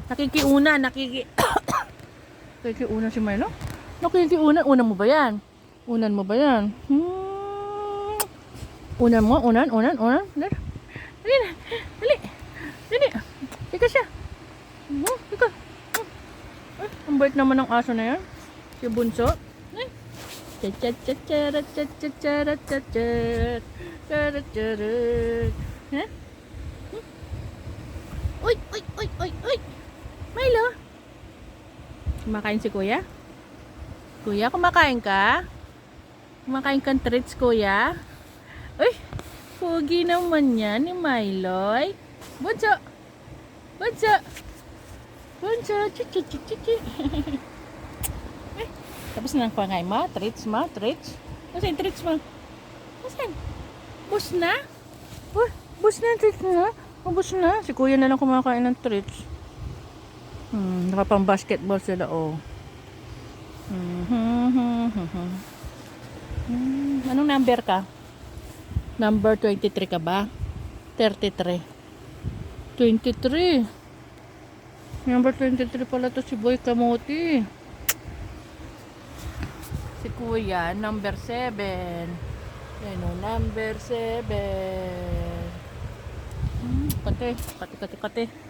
Nakikiuna, nakikiuna si Milo. Nakikiuna, unan mo ba yan? Unan mo ba yan? Unan mo, unan. Dali, dali, dali. Ika siya. Ika. Ay, ang bait naman ng aso na yan. Si Bunso. Ay. Ha? Uy. Milo. Kumakain si Kuya? Kuya, kumakain ka? Kumakain kang treats, Kuya? Uy, pogi naman yan ni Miloy. Bunso. Chichi. Ay, tapos na ang pangain mo? Treats. Kasi yung treats mo? Kasi, bus na? Bus na yung treats mo? Bus na. Si Kuya na lang kumakain ng treats. Nakapang basketball sila, oh. Anong number ka? Number 23 ka ba? 33. 23. Number 23 pala to si Boy Kamote. Si Kuya, number 7. Ano, number 7. Kate.